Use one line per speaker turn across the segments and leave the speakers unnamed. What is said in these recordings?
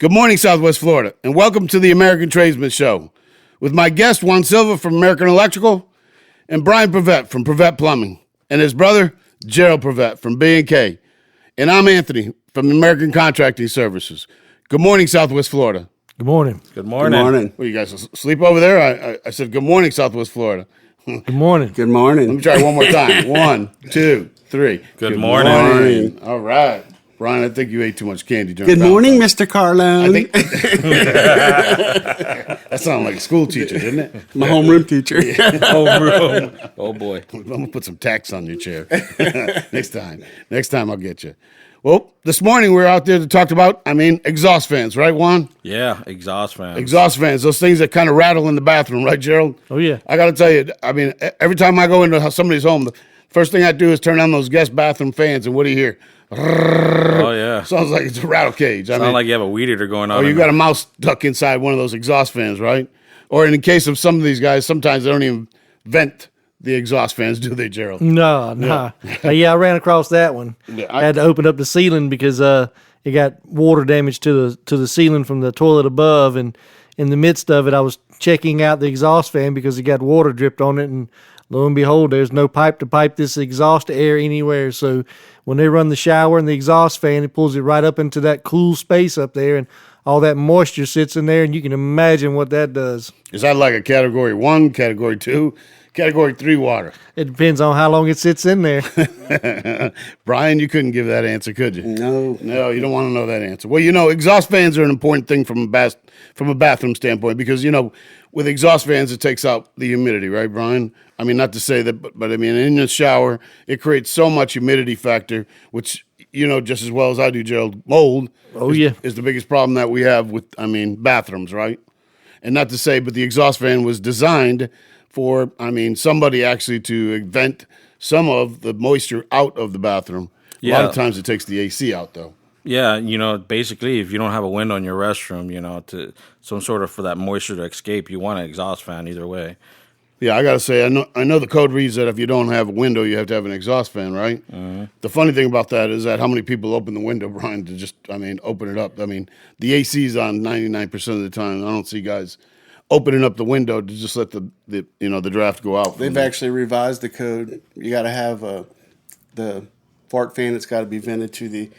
Good morning, Southwest Florida, and welcome to the American Tradesman Show with my guest, Juan Silva from American Electrical, and Brian Prevette from Prevette Plumbing, and his brother, Gerald Prevette from B&K. And I'm Anthony from American Contracting Services. Good morning, Southwest Florida.
Good morning.
Good morning. Good morning.
Well, you guys asleep over there? I said, good morning, Southwest Florida.
Good morning.
Good morning.
Let me try one more time. 1, 2, 3.
Good morning.
All right. Brian, I think you ate too much candy during
Good morning, Mr. Carlone.
I think that sounded like a school teacher, didn't it?
My homeroom teacher.
Homeroom.
Oh, boy.
I'm going to put some tacks on your chair. Next time I'll get you. Well, this morning we were out there to talk about, exhaust fans, right, Juan?
Yeah, exhaust fans.
Exhaust fans, those things that kind of rattle in the bathroom, right, Gerald?
Oh, yeah.
I got to tell you, every time I go into somebody's home, the first thing I do is turn on those guest bathroom fans, and what do you hear?
Oh, yeah.
Sounds like it's a rattle cage.
Sounds like you have a weed eater going on.
Or you got a mouse stuck inside one of those exhaust fans, right? Or in the case of some of these guys, sometimes they don't even vent the exhaust fans, do they, Gerald?
No. Yeah, I ran across that one.
Yeah,
I had to open up the ceiling because it got water damage to the ceiling from the toilet above, and in the midst of it, I was checking out the exhaust fan because it got water dripped on it, and lo and behold, there's no pipe to pipe this exhaust air anywhere. So when they run the shower and the exhaust fan, it pulls it right up into that cool space up there, and all that moisture sits in there, and you can imagine what that does.
Is that like a Category 1, Category 2, Category 3 water?
It depends on how long it sits in there.
Brian, you couldn't give that answer, could you?
No.
No, you don't want to know that answer. Well, exhaust fans are an important thing from a bathroom standpoint because, with exhaust fans, it takes out the humidity, right, Brian? Not to say that, but in the shower, it creates so much humidity factor, which, just as well as I do, Gerald, mold is the biggest problem that we have with, bathrooms, right? And not to say, but the exhaust fan was designed for, somebody actually to vent some of the moisture out of the bathroom. Yeah. A lot of times it takes the AC out, though.
Yeah, basically, if you don't have a window in your restroom, to some sort of for that moisture to escape, you want an exhaust fan either way.
Yeah, I got to say, I know the code reads that if you don't have a window, you have to have an exhaust fan, right? Mm-hmm. The funny thing about that is that how many people open the window, Brian, to just, open it up. The AC's on 99% of the time. I don't see guys opening up the window to just let the draft go out.
They've actually revised the code. You got to have the fart fan that's got to be vented to the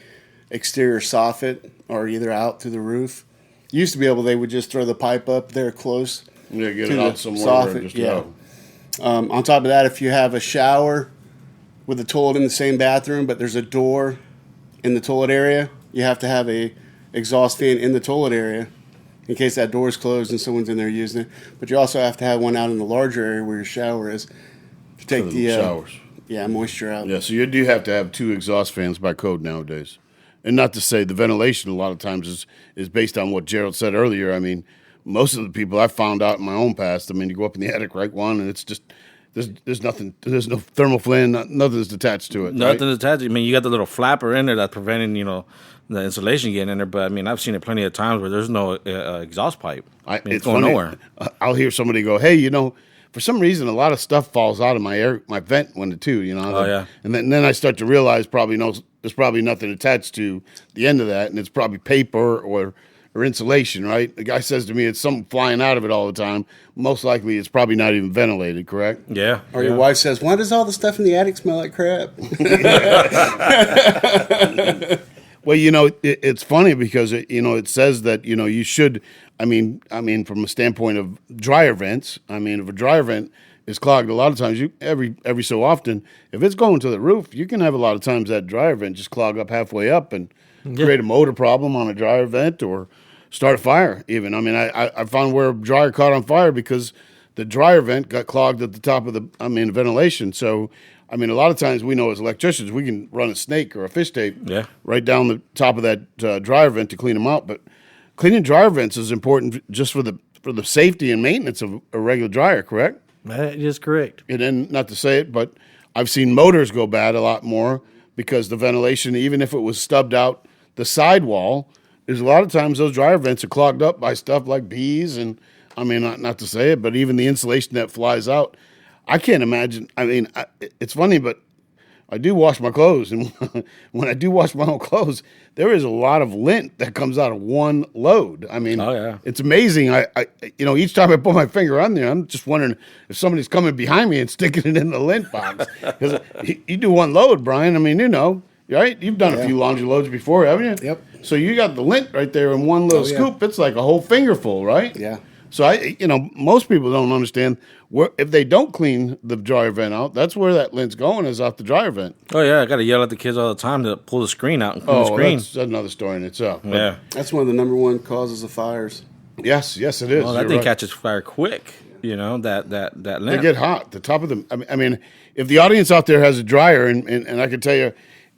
exterior soffit or either out to the roof. Used to be able, they would just throw the pipe up there close.
Yeah, get it out somewhere.
Soffit, on top of that, if you have a shower with a toilet in the same bathroom, but there's a door in the toilet area, you have to have a exhaust fan in the toilet area in case that door is closed and someone's in there using it. But you also have to have one out in the larger area where your shower is to take the
showers.
Moisture out.
Yeah, so you do have to have 2 exhaust fans by code nowadays. And not to say the ventilation a lot of times is based on what Gerald said earlier. Most of the people I found out in my own past, you go up in the attic, right, Juan, and it's just there's nothing, there's no thermal fan, nothing's attached to it.
Nothing's attached. You got the little flapper in there that's preventing, the insulation getting in there. But I've seen it plenty of times where there's no exhaust pipe. It's going nowhere.
I'll hear somebody go, "Hey, for some reason, a lot of stuff falls out of my vent window too."
Oh yeah.
And then I start to realize there's probably nothing attached to the end of that, and it's probably paper or insulation, right? The guy says to me it's something flying out of it all the time. Most likely it's probably not even ventilated, correct?
Yeah.
Or your wife says, why does all the stuff in the attic smell like crap?
Well, it's funny because, it says that, you should, from a standpoint of dryer vents, if a dryer vent is clogged, a lot of times, every so often, if it's going to the roof, you can have a lot of times that dryer vent just clog up halfway up and create a motor problem on a dryer vent or start a fire even. I found where a dryer caught on fire because the dryer vent got clogged at the top of the ventilation. So, a lot of times we know as electricians, we can run a snake or a fish tape right down the top of that dryer vent to clean them out. But cleaning dryer vents is important just for the safety and maintenance of a regular dryer, correct?
That is correct.
And then, not to say it, but I've seen motors go bad a lot more because the ventilation, even if it was stubbed out the sidewall, there's a lot of times those dryer vents are clogged up by stuff like bees and, not to say it, but even the insulation that flies out. I can't imagine. It's funny, but I do wash my clothes, and when I do wash my own clothes, there is a lot of lint that comes out of one load. I mean,
Oh, yeah.
it's amazing. I each time I put my finger on there, I'm just wondering if somebody's coming behind me and sticking it in the lint box. Because you do one load, Brian. I mean, right? You've done a few laundry loads before, haven't you?
Yep.
So you got the lint right there in one little scoop. It's like a whole fingerful, right?
Yeah.
So most people don't understand if they don't clean the dryer vent out, that's where that lint's going, is off the dryer vent.
Oh yeah, I got to yell at the kids all the time to pull the screen out and clean the screen.
That's another story in itself. But
Yeah.
That's one of the number one causes of fires.
yes, it is.
Well, that
You're
thing
right.
catches fire quick. That
They
lamp.
get hot. The top of them. I mean, if the audience out there has a dryer, and I can tell you,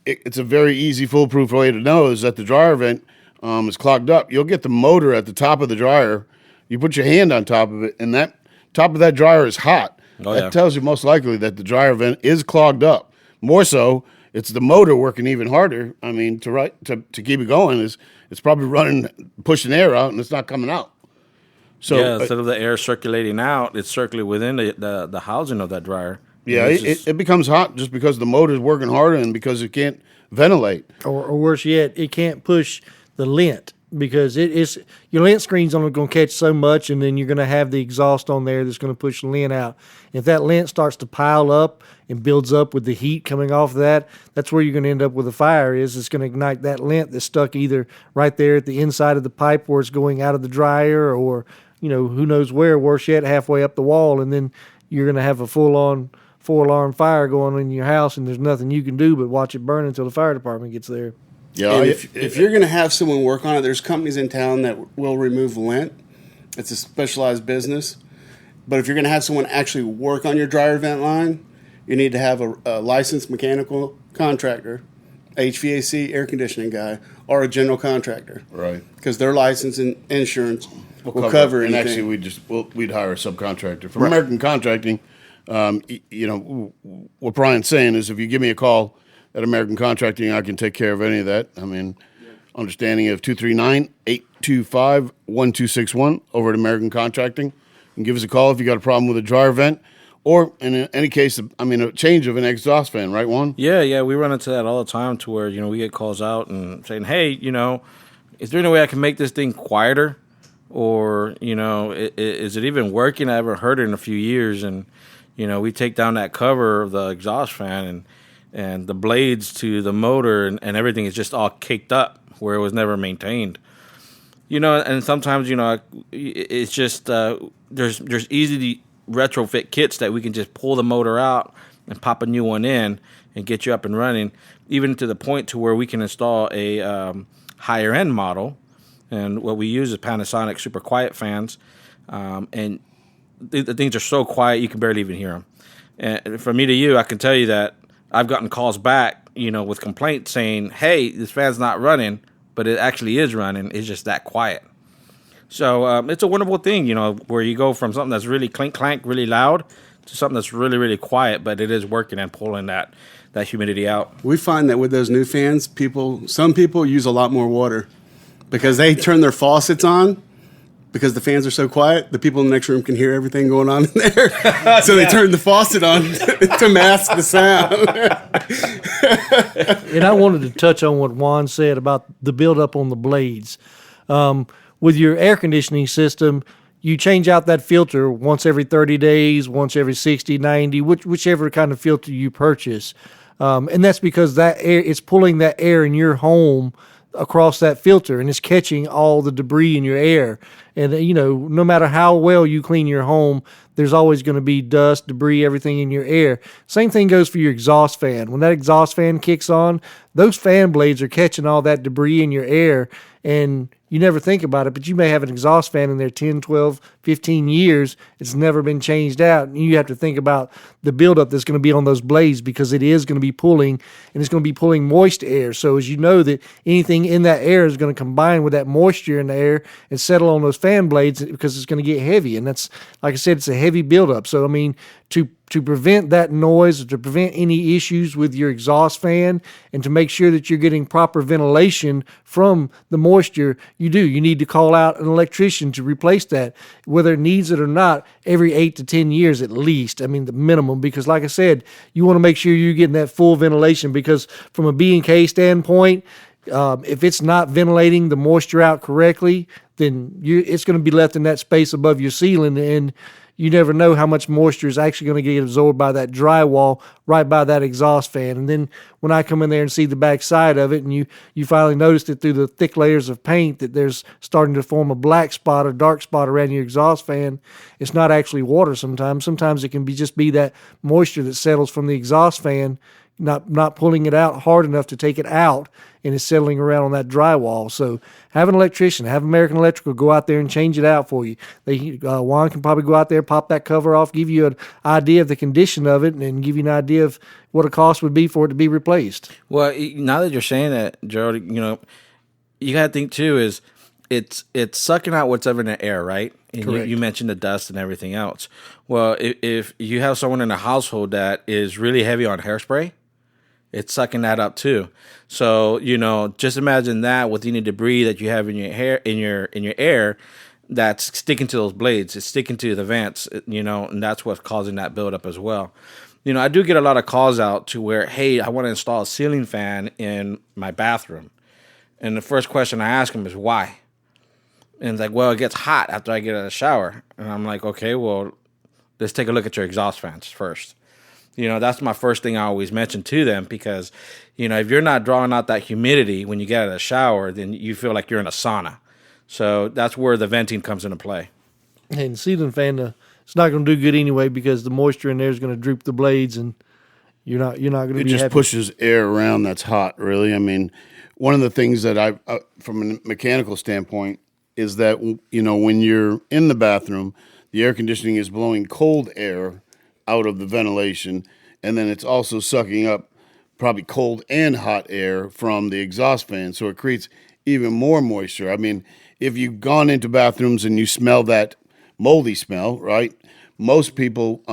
it's a very easy, foolproof way to know is that the dryer vent is clogged up. You'll get the motor at the top of the dryer. You put your hand on top of it, and that top of that dryer is hot.
Oh,
that
yeah.
tells you most likely that the dryer vent is clogged up. More so, it's the motor working even harder. I mean, to keep it going it's probably running, pushing air out, and it's not coming out. So
Yeah, instead of the air circulating out, it's circulating within the housing of that dryer.
yeah,
And it's
it becomes hot just because the motor is working harder and because it can't ventilate.
Or worse yet, it can't push the lint because it's your lint screen's only going to catch so much, and then you're going to have the exhaust on there that's going to push the lint out. If that lint starts to pile up and builds up with the heat coming off of that, that's where you're going to end up with a fire. It's going to ignite that lint that's stuck either right there at the inside of the pipe where it's going out of the dryer, or who knows where. Worse yet, halfway up the wall, and then you're going to have a full-on 4-alarm fire going on in your house, and there's nothing you can do but watch it burn until the fire department gets there.
Yeah,
And if you're going to have someone work on it, there's companies in town that will remove lint. It's a specialized business. But if you're going to have someone actually work on your dryer vent line, you need to have a licensed mechanical contractor, HVAC air conditioning guy, or a general contractor.
right.
Because their license and insurance will cover
and
anything.
actually we'd hire a subcontractor from American Contracting. What Brian's saying is, if you give me a call at American Contracting, I can take care of any of that. I mean, understanding of 239-825-1261 over at American Contracting. You can give us a call if you got a problem with a dryer vent, or in any case, a change of an exhaust fan, right, Juan?
Yeah, we run into that all the time to where, we get calls out and saying, hey, is there any way I can make this thing quieter? Or, is it even working? I haven't heard it in a few years. And, we take down that cover of the exhaust fan and the blades to the motor and everything is just all caked up where it was never maintained. And sometimes, it's just, there's easy retrofit kits that we can just pull the motor out and pop a new one in and get you up and running, even to the point to where we can install a higher end model. And what we use is Panasonic super quiet fans, and the things are so quiet you can barely even hear them. And from me to you, I can tell you that I've gotten calls back, with complaints saying, hey, this fan's not running, but it actually is running. It's just that quiet. So it's a wonderful thing, where you go from something that's really clink clank, really loud, to something that's really, really quiet, but it is working and pulling that humidity out.
We find that with those new fans, some people use a lot more water because they turn their faucets on. Because the fans are so quiet, the people in the next room can hear everything going on in there. So they turn the faucet on to mask the sound.
And I wanted to touch on what Juan said about the buildup on the blades. With your air conditioning system, you change out that filter once every 30 days, once every 60, 90, whichever kind of filter you purchase. And that's because that air, it's pulling that air in your home across that filter, and it's catching all the debris in your air. And no matter how well you clean your home, there's always going to be dust, debris, everything in your air. Same thing goes for your exhaust fan. When that exhaust fan kicks on, those fan blades are catching all that debris in your air, and you never think about it, but you may have an exhaust fan in there 10, 12, 15 years. It's never been changed out. And you have to think about the buildup that's going to be on those blades, because it is going to be pulling, and it's going to be pulling moist air. So as you know, that anything in that air is going to combine with that moisture in the air and settle on those fan blades because it's going to get heavy. And that's, like I said, it's a heavy buildup. So, I mean, to prevent that noise, or to prevent any issues with your exhaust fan, and to make sure that you're getting proper ventilation from the moisture, you need to call out an electrician to replace that, whether it needs it or not, every 8 to 10 years at least. I mean, the minimum, because like I said, you want to make sure you're getting that full ventilation, because from a B&K standpoint, if it's not ventilating the moisture out correctly, then it's going to be left in that space above your ceiling, and you never know how much moisture is actually going to get absorbed by that drywall right by that exhaust fan. And then when I come in there and see the back side of it, and you finally noticed it through the thick layers of paint that there's starting to form a black spot or dark spot around your exhaust fan, it's not actually water sometimes. Sometimes it can just be that moisture that settles from the exhaust fan, not pulling it out hard enough to take it out, and it's settling around on that drywall. So have an electrician, have American Electrical go out there and change it out for you. Juan can probably go out there, pop that cover off, give you an idea of the condition of it, and give you an idea of what a cost would be for it to be replaced.
Well, now that you're saying that, Gerald, you got to think too is it's sucking out what's ever in the air, right? And
Correct.
you mentioned the dust and everything else. Well, if you have someone in a household that is really heavy on hairspray, it's sucking that up too. So, just imagine that with any debris that you have in your hair, in your air, that's sticking to those blades. It's sticking to the vents, and that's what's causing that buildup as well. I do get a lot of calls out to where, hey, I want to install a ceiling fan in my bathroom. And the first question I ask them is why? And it's like, well, it gets hot after I get out of the shower. And I'm like, okay, well, let's take a look at your exhaust fans first. That's my first thing I always mention to them, because, if you're not drawing out that humidity when you get out of the shower, then you feel like you're in a sauna. So that's where the venting comes into play.
And ceiling fan, it's not going to do good anyway, because the moisture in there is going to droop the blades, and you're not going to be
It just
happy.
pushes air around that's hot, really. I mean, one of the things that from a mechanical standpoint, is that, when you're in the bathroom, the air conditioning is blowing cold air out of the ventilation, and then it's also sucking up probably cold and hot air from the exhaust fan, so it creates even more moisture. I mean, if you've gone into bathrooms and you smell that moldy smell, right, most people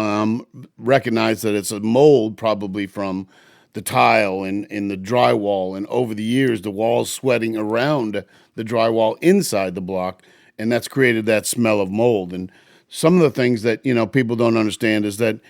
recognize that it's a mold probably from the tile and the drywall, and over the years the wall's sweating around the drywall inside the block, and that's created that smell of mold. And some of the things that people don't understand is that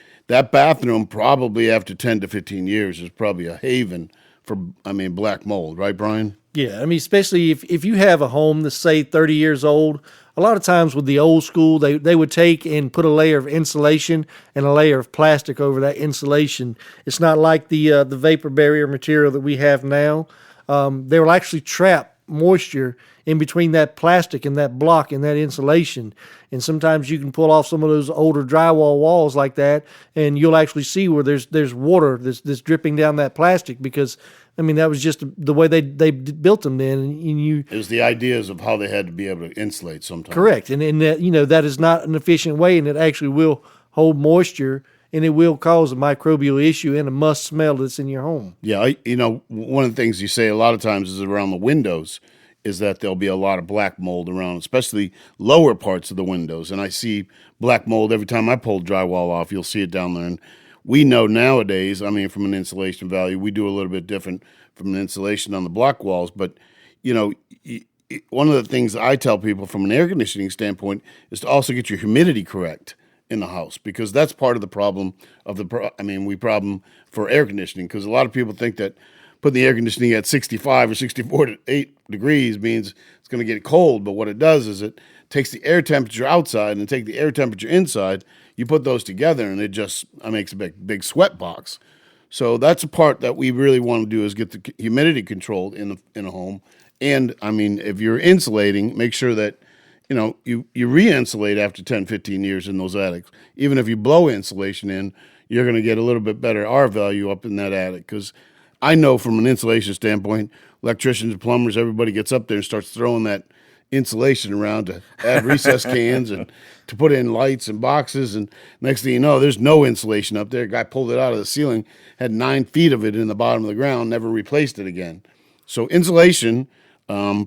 bathroom probably after 10 to 15 years is probably a haven for black mold, right, Brian?
Yeah, especially if you have a home that's, say, 30 years old, a lot of times with the old school, they would take and put a layer of insulation and a layer of plastic over that insulation. It's not like the vapor barrier material that we have now. They will actually trap moisture in between that plastic and that block and that insulation. And sometimes you can pull off some of those older drywall walls like that, and you'll actually see where there's water that's dripping down that plastic, because that was just the way they built them then. And
It was the ideas of how they had to be able to insulate sometimes.
correct, and that that is not an efficient way, and it actually will hold moisture, and it will cause a microbial issue and a must smell that's in your home.
Yeah, one of the things you say a lot of times is around the windows is that there'll be a lot of black mold around, especially lower parts of the windows. And I see black mold every time I pull drywall off. You'll see it down there. And we know nowadays, from an insulation value, we do a little bit different from the insulation on the block walls. But, one of the things I tell people from an air conditioning standpoint is to also get your humidity correct in the house, because that's part of the problem problem for air conditioning, because a lot of people think that putting the air conditioning at 65 or 64 to 8 degrees means it's going to get cold, but what it does is it takes the air temperature outside and take the air temperature inside. You put those together and it just makes a big sweat box. So that's a part that we really want to do, is get the humidity controlled in a home. And if you're insulating, make sure that you re-insulate after 10, 15 years in those attics. Even if you blow insulation in, you're going to get a little bit better R value up in that attic, because I know from an insulation standpoint, electricians, plumbers, everybody gets up there and starts throwing that insulation around to add recess cans and to put in lights and boxes. And next thing you know, there's no insulation up there. A guy pulled it out of the ceiling, had 9 feet of it in the bottom of the ground, never replaced it again. So insulation,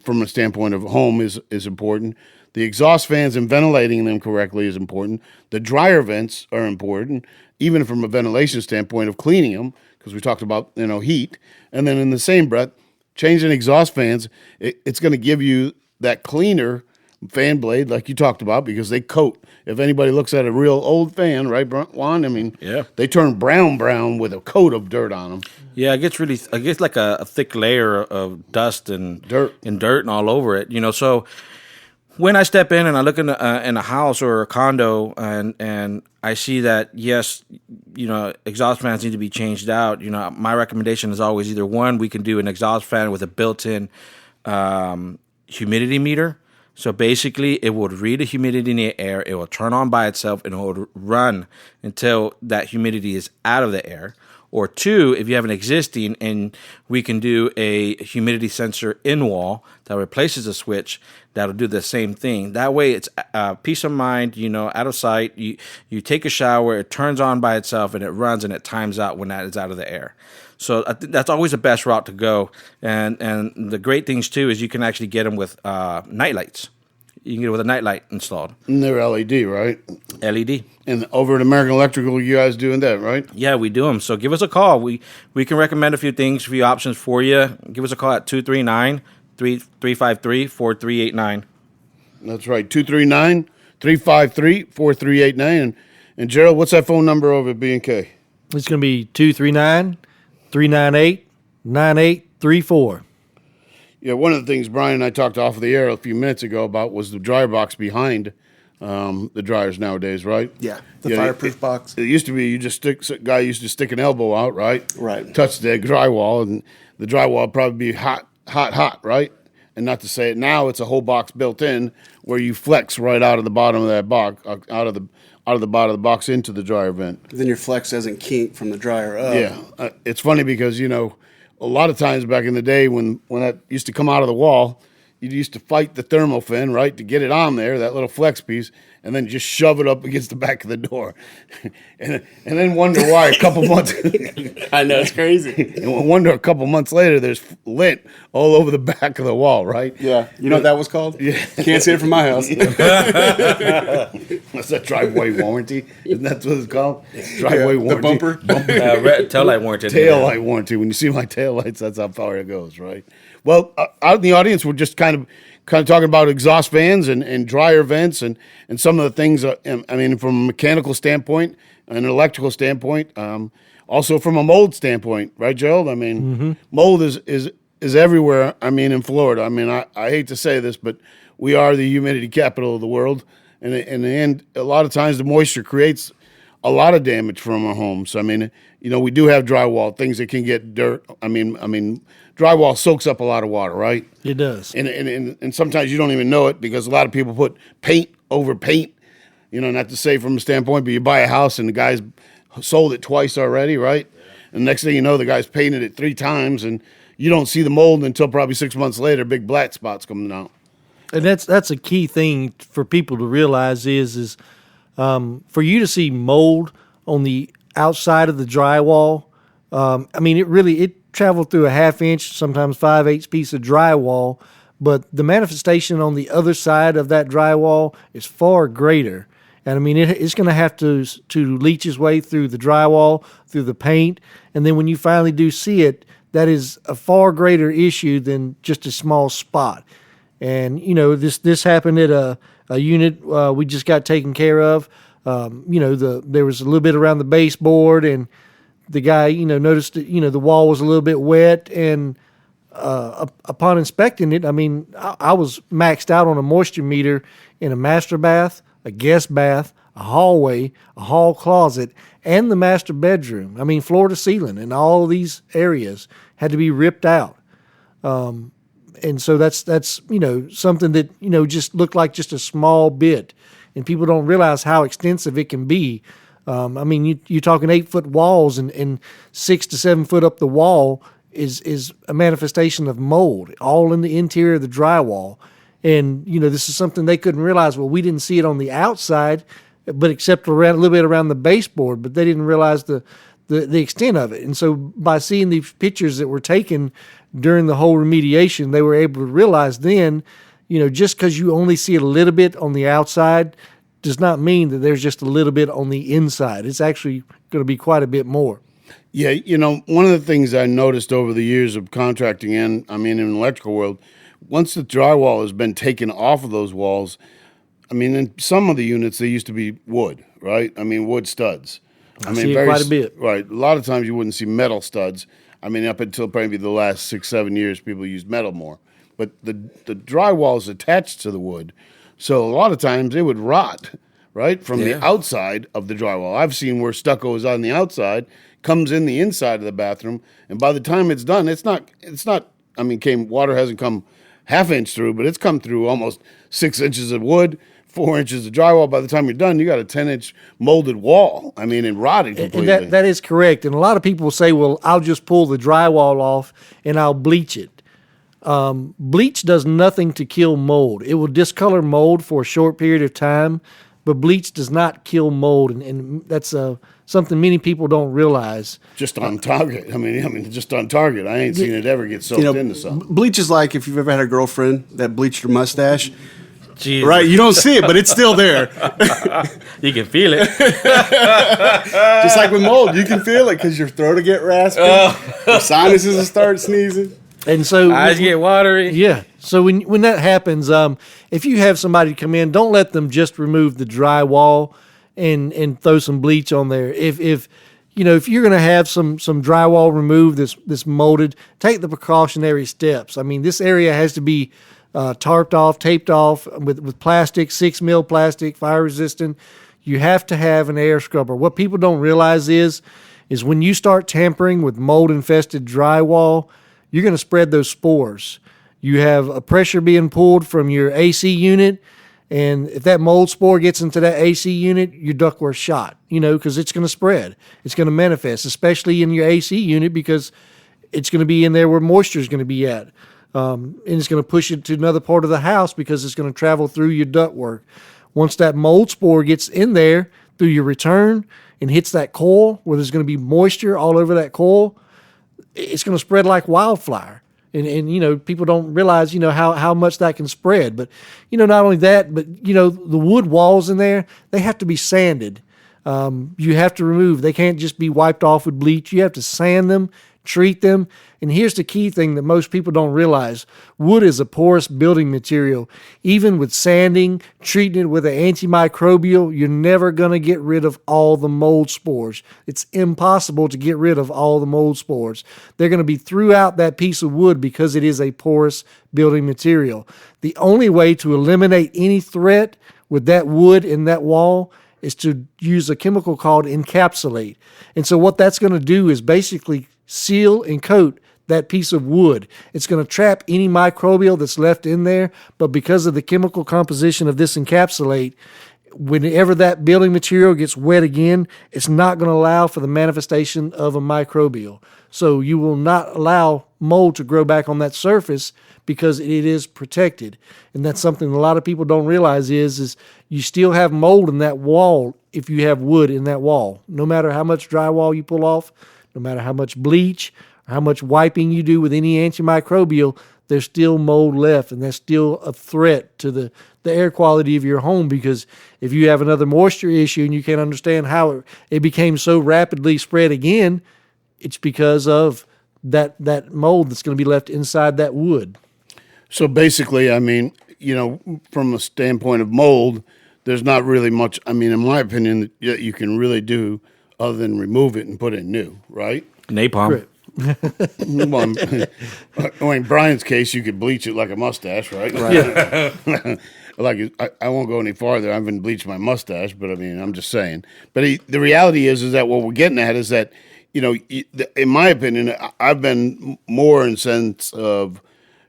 from a standpoint of home is important. The exhaust fans and ventilating them correctly is important. The dryer vents are important, even from a ventilation standpoint of cleaning them, because we talked about heat. And then in the same breath, changing exhaust fans, it's going to give you that cleaner fan blade like you talked about, because they coat. If anybody looks at a real old fan, right, Juan? I mean,
Yeah.
they turn brown with a coat of dirt on them.
Yeah, it gets like a thick layer of dust and
Dirt.
and all over it. So when I step in and I look in a house or a condo and I see that, yes, exhaust fans need to be changed out, my recommendation is always either one, we can do an exhaust fan with a built-in humidity meter. So basically, it would read the humidity in the air, it will turn on by itself, and it will run until that humidity is out of the air. Or two, if you have an existing, and we can do a humidity sensor in wall that replaces a switch, that'll do the same thing. That way, it's peace of mind, out of sight. You take a shower, it turns on by itself, and it runs, and it times out when that is out of the air. So I think that's always the best route to go. And the great things, too, is you can actually get them with night lights. You can get it with a night light installed.
And they're LED, right?
LED.
And over at American Electrical, you guys doing that, right?
Yeah, we do them. So give us a call. We can recommend a few things, a few options for you. Give us a call at 239-353-4389.
That's right, 239-353-4389. And Gerald, what's that phone number over at B&K?
It's going to be 239-398-9834.
Yeah, one of the things Brian and I talked off of the air a few minutes ago about was the dryer box behind the dryers nowadays, right?
Yeah, the fireproof box.
It used to be guy used to stick an elbow out, right?
Right.
Touch the drywall, and the drywall would probably be hot, right? And not to say it now, it's a whole box built in where you flex right out of the bottom of that box, out of the bottom of the box into the dryer vent.
Then your flex doesn't kink from the dryer up.
Yeah, it's funny because a lot of times back in the day when that used to come out of the wall, you used to fight the thermal fin, right, to get it on there, that little flex piece, and then just shove it up against the back of the door, and then wonder why a couple months.
I know, it's crazy.
And wonder a couple months later, there's lint all over the back of the wall, right?
Yeah, you know what that was called?
Yeah.
Can't see it from my house.
That's that driveway warranty. Isn't that what it's called? Driveway warranty.
The bumper.
Tail light warranty.
Tail light warranty. When you see my tail lights, that's how far it goes, right? Well, out in the audience, we're just kind of talking about exhaust fans and dryer vents and some of the things. I mean, from a mechanical standpoint, an electrical standpoint, also from a mold standpoint, right, Gerald? I mean, mold is everywhere. I mean, in Florida. I mean, I hate to say this, but we are the humidity capital of the world, and in the end, a lot of times the moisture creates a lot of damage from our homes. I mean, we do have drywall, things that can get dirt. I mean, drywall soaks up a lot of water, right?
It does.
And sometimes you don't even know it because a lot of people put paint over paint. Not to say from a standpoint, but you buy a house and the guy's sold it twice already, right? And next thing you know, the guy's painted it 3 times, and you don't see the mold until probably 6 months later. Big black spots coming out.
And that's a key thing for people to realize is for you to see mold on the outside of the drywall. I mean, it traveled through a 1/2 inch, sometimes 5/8 piece of drywall, but the manifestation on the other side of that drywall is far greater. And I mean, it's going to have to leach its way through the drywall, through the paint, and then when you finally do see it, that is a far greater issue than just a small spot. And this happened at a unit we just got taken care of. There was a little bit around the baseboard, and the guy noticed that the wall was a little bit wet, and upon inspecting it, I mean, I was maxed out on a moisture meter in a master bath, a guest bath, a hallway, a hall closet, and the master bedroom. I mean, floor to ceiling, and all these areas had to be ripped out. And so that's something that just looked like just a small bit, and people don't realize how extensive it can be. I mean, you're talking 8-foot walls, and 6 to 7 foot up the wall is a manifestation of mold, all in the interior of the drywall. And this is something they couldn't realize. Well, we didn't see it on the outside, but except around a little bit around the baseboard, but they didn't realize the extent of it. And so by seeing these pictures that were taken during the whole remediation, they were able to realize then, just because you only see it a little bit on the outside does not mean that there's just a little bit on the inside. It's actually going to be quite a bit more.
Yeah, one of the things I noticed over the years of contracting in the electrical world, once the drywall has been taken off of those walls, in some of the units, they used to be wood, right? Wood studs.
I see it quite a bit.
Right. A lot of times you wouldn't see metal studs. Up until probably the last 6-7 years, people used metal more. But the drywall is attached to the wood. So a lot of times it would rot, right, from the outside of the drywall. I've seen where stucco is on the outside, comes in the inside of the bathroom, and by the time it's done, water hasn't come half-inch through, but it's come through almost 6 inches of wood, 4 inches of drywall. By the time you're done, you got a 10-inch molded wall. And rotted completely.
And that is correct. And a lot of people will say, well, I'll just pull the drywall off and I'll bleach it. Bleach does nothing to kill mold. It will discolor mold for a short period of time, but bleach does not kill mold. And that's something many people don't realize.
Just on target. Just on target. I ain't seen it ever get soaked into something.
Bleach is like if you've ever had a girlfriend that bleached her mustache.
Jesus.
Right, you don't see it, but it's still there.
You can feel it.
Just like with mold, you can feel it because your throat will get raspy, your sinuses will start sneezing.
And so
eyes get watery.
Yeah. So when that happens, if you have somebody come in, don't let them just remove the drywall and throw some bleach on there. If you're going to have some drywall removed that's molded, take the precautionary steps. This area has to be tarped off, taped off with plastic, 6 mil plastic, fire resistant. You have to have an air scrubber. What people don't realize is when you start tampering with mold infested drywall, you're going to spread those spores. You have a pressure being pulled from your AC unit, and if that mold spore gets into that AC unit, your ductwork's shot, because it's going to spread. It's going to manifest, especially in your AC unit, because it's going to be in there where moisture is going to be at. And it's going to push it to another part of the house because it's going to travel through your ductwork. Once that mold spore gets in there through your return and hits that coil where there's going to be moisture all over that coil, it's going to spread like wildfire. And people don't realize, how much that can spread. But, not only that, but, the wood walls in there, they have to be sanded. You have to remove. They can't just be wiped off with bleach. You have to sand them, treat them. And here's the key thing that most people don't realize. Wood is a porous building material. Even with sanding, treating it with an antimicrobial, you're never going to get rid of all the mold spores. It's impossible to get rid of all the mold spores. They're going to be throughout that piece of wood because it is a porous building material. The only way to eliminate any threat with that wood in that wall is to use a chemical called encapsulate. And so what that's going to do is basically seal and coat that piece of wood. It's going to trap any microbial that's left in there, but because of the chemical composition of this encapsulate, whenever that building material gets wet again, it's not going to allow for the manifestation of a microbial. So you will not allow mold to grow back on that surface because it is protected. And that's something a lot of people don't realize is you still have mold in that wall if you have wood in that wall. No matter how much drywall you pull off, no matter how much bleach, or how much wiping you do with any antimicrobial, there's still mold left, and that's still a threat to the air quality of your home, because if you have another moisture issue and you can't understand how it became so rapidly spread again, it's because of that mold that's going to be left inside that wood.
So basically, from a standpoint of mold, there's not really much, in my opinion, that you can really do other than remove it and put in new, right?
Napalm.
Correct.
Well, in Brian's case, you could bleach it like a mustache, right?
Yeah.
I won't go any farther. I haven't bleached my mustache, but I'm just saying. But the reality is that what we're getting at is that, in my opinion, I've been more in sense of